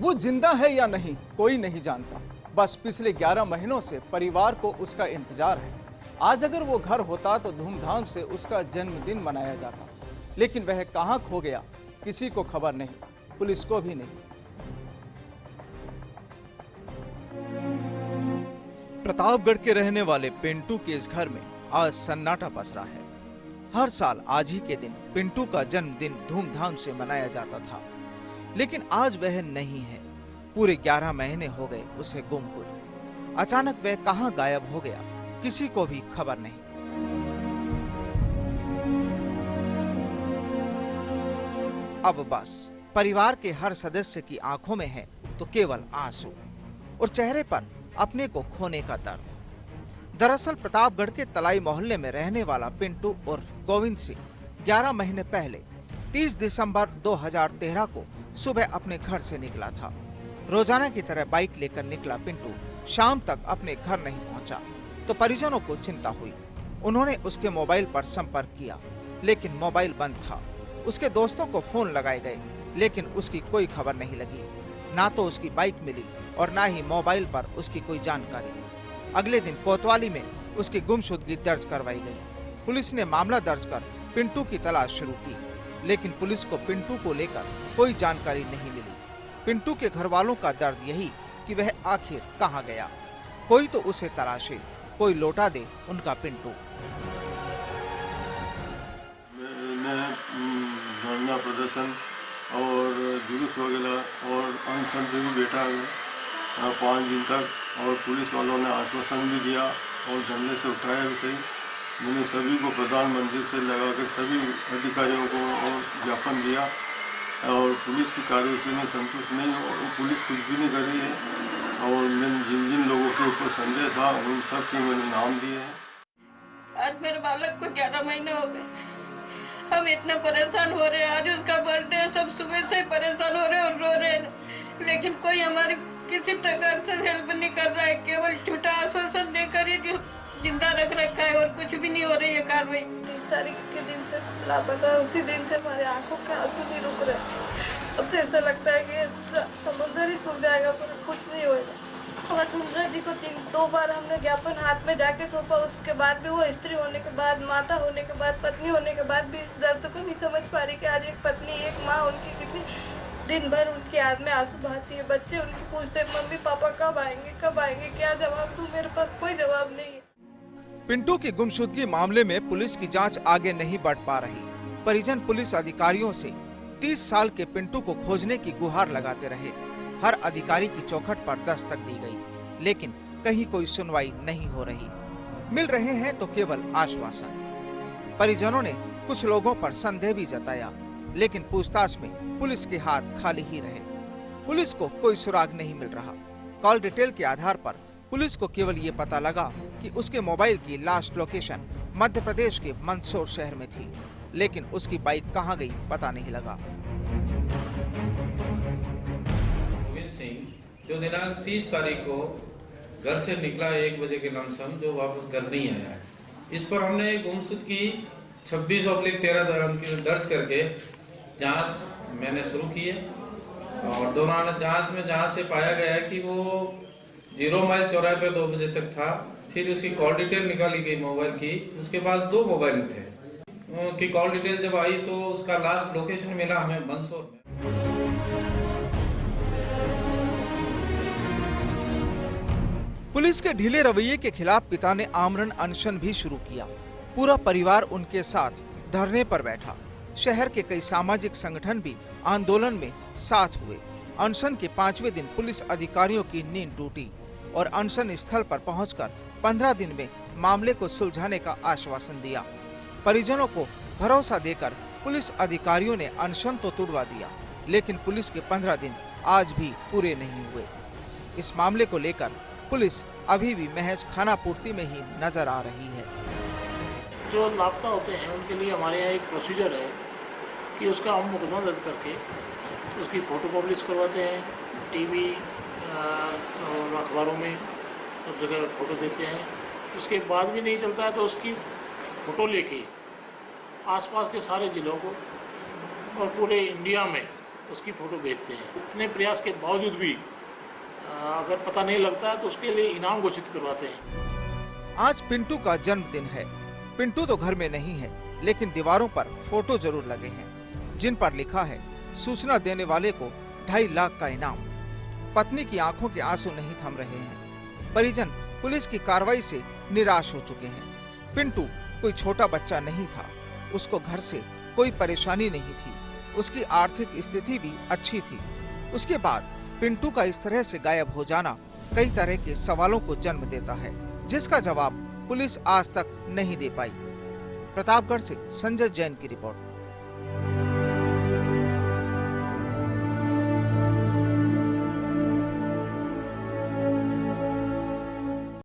वो जिंदा है या नहीं कोई नहीं जानता। बस पिछले 11 महीनों से परिवार को उसका इंतजार है। आज अगर वो घर होता तो धूमधाम से उसका जन्मदिन मनाया जाता, लेकिन वह कहां खो गया किसी को खबर नहीं, पुलिस को भी नहीं। प्रतापगढ़ के रहने वाले पिंटू के इस घर में आज सन्नाटा पसरा है। हर साल आज ही के दिन पिंटू का जन्मदिन धूमधाम से मनाया जाता था, लेकिन आज वह नहीं है। पूरे 11 महीने हो गए उसे गुम हुए। अचानक वह कहां गायब हो गया किसी को भी खबर नहीं। अब बस परिवार के हर सदस्य की आंखों में है तो केवल आंसू और चेहरे पर अपने को खोने का दर्द। दरअसल प्रतापगढ़ के तलाई मोहल्ले में रहने वाला पिंटू और गोविंद सिंह 11 महीने पहले 30 दिसंबर 2013 को सुबह अपने घर से निकला था। रोजाना की तरह बाइक लेकर निकला पिंटू शाम तक अपने घर नहीं पहुंचा तो परिजनों को चिंता हुई। उन्होंने उसके मोबाइल पर संपर्क किया, लेकिन मोबाइल बंद था। उसके दोस्तों को फोन लगाए गए, लेकिन उसकी कोई खबर नहीं लगी। ना तो उसकी बाइक मिली और ना ही मोबाइल पर उसकी कोई जानकारी। अगले दिन कोतवाली में उसकी गुमशुदगी दर्ज करवाई गई। पुलिस ने मामला दर्ज कर पिंटू की तलाश शुरू की, लेकिन पुलिस को पिंटू को लेकर कोई जानकारी नहीं मिली। पिंटू के घर वालों का दर्द यही कि वह आखिर कहां गया। कोई तो उसे तलाशे, कोई लौटा दे उनका पिंटू। धरना प्रदर्शन और जुलूस वगैरह और अनशन पे भी बैठा है 5 दिन तक, और पुलिस वालों ने आश्वासन भी दिया और धरने से उठाया उसे। मैंने सभी को प्रधानमंत्री से लगाकर सभी अधिकारियों को और ज्ञापन दिया, और पुलिस की कार्यवाही में संतुष्ट नहीं हो, और पुलिस कुछ भी नहीं कर रही है। और मैंने जिन जिन लोगों के ऊपर संदेह था उन सब के मैंने नाम दिए हैं। आज मेरे बालक को 11 महीने हो गए, हम इतना परेशान हो रहे हैं। आज उसका बर्थडे है, सब सुबह से परेशान हो रहे हैं और रो रहे हैं, लेकिन कोई हमारी किसी प्रकार से हेल्प नहीं कर रहा है। केवल झूठा आश्वासन देकर ही जो जिंदा रख रखा है और कुछ भी नहीं हो रही है कार्रवाई। 30 तारीख के दिन से लापता, उसी दिन से हमारे आंखों के आंसू नहीं रुक रहे। अब तो ऐसा लगता है कि समुद्र ही सूख जाएगा पर कुछ नहीं होगा। वसुंधरा जी को 2 बार हमने ज्ञापन हाथ में जाके सौंपा, उसके बाद भी वो स्त्री होने के बाद, माता होने के बाद, पत्नी होने के बाद भी इस दर्द को नहीं समझ पा रही कि आज एक पत्नी, एक माँ, उनकी कितनी दिन भर उनकी आंख में आंसू बहाती है। बच्चे उनकी पूछते मम्मी पापा कब आएंगे, क्या जवाब दूं? मेरे पास कोई जवाब नहीं है। पिंटू की गुमशुदगी मामले में पुलिस की जांच आगे नहीं बढ़ पा रही। परिजन पुलिस अधिकारियों से 30 साल के पिंटू को खोजने की गुहार लगाते रहे। हर अधिकारी की चौखट पर दस्तक दी गई, लेकिन कहीं कोई सुनवाई नहीं हो रही। मिल रहे हैं तो केवल आश्वासन। परिजनों ने कुछ लोगों पर संदेह भी जताया, लेकिन पूछताछ में पुलिस के हाथ खाली ही रहे। पुलिस को कोई सुराग नहीं मिल रहा। कॉल डिटेल के आधार पर पुलिस को केवल ये पता लगा कि उसके मोबाइल की लास्ट लोकेशन मध्य प्रदेश के मंदसौर शहर में थी, लेकिन उसकी बाइक कहां गई पता नहीं लगा। गोविंद सिंह जो दिनांक 30 तारीख को घर से निकला 1 बजे के लमसम, जो वापस घर नहीं आया है। इस पर हमने गुमशुदगी 26/13 दर्ज करके जांच मैंने शुरू की है, और दौरान जांच में जहां से पाया गया है कि वो 0 माइल चौराहे पे 2 बजे तक था। फिर उसकी कॉल डिटेल निकाली गई मोबाइल की, उसके पास 2 मोबाइल थे। उनकी कॉल डिटेल जब आई तो उसका लास्ट लोकेशन मिला हमें मंदसौर में। पुलिस के ढीले रवैये के खिलाफ पिता ने आमरण अनशन भी शुरू किया। पूरा परिवार उनके साथ धरने पर बैठा। शहर के कई सामाजिक संगठन भी आंदोलन में साथ हुए। अनशन के 5वें दिन पुलिस अधिकारियों की नींद टूटी और अनशन स्थल पर पहुंचकर 15 दिन में मामले को सुलझाने का आश्वासन दिया। परिजनों को भरोसा देकर पुलिस अधिकारियों ने अनशन तो तुड़वा दिया, लेकिन पुलिस के 15 दिन आज भी पूरे नहीं हुए। इस मामले को लेकर पुलिस अभी भी महज खानापूर्ति में ही नजर आ रही है। जो लापता होते हैं उनके लिए हमारे यहाँ एक प्रोसीजर है कि उसका हम मुकदमा दर्ज करके उसकी फ़ोटो पब्लिश करवाते हैं, टीवी और अखबारों में सब जगह फ़ोटो देते हैं। उसके बाद भी नहीं चलता है तो उसकी फ़ोटो लेके आसपास के सारे ज़िलों को और पूरे इंडिया में उसकी फ़ोटो भेजते हैं। इतने प्रयास के बावजूद भी अगर पता नहीं लगता है तो उसके लिए इनाम घोषित करवाते हैं। आज पिंटू का जन्मदिन है। पिंटू तो घर में नहीं है, लेकिन दीवारों पर फोटो जरूर लगे हैं, जिन पर लिखा है सूचना देने वाले को 2.5 लाख का इनाम। पत्नी की आंखों के आंसू नहीं थम रहे हैं। परिजन पुलिस की कार्रवाई से निराश हो चुके हैं। पिंटू कोई छोटा बच्चा नहीं था, उसको घर से कोई परेशानी नहीं थी, उसकी आर्थिक स्थिति भी अच्छी थी। उसके बाद पिंटू का इस तरह से गायब हो जाना कई तरह के सवालों को जन्म देता है, जिसका जवाब पुलिस आज तक नहीं दे पाई। प्रतापगढ़ से संजय जैन की रिपोर्ट।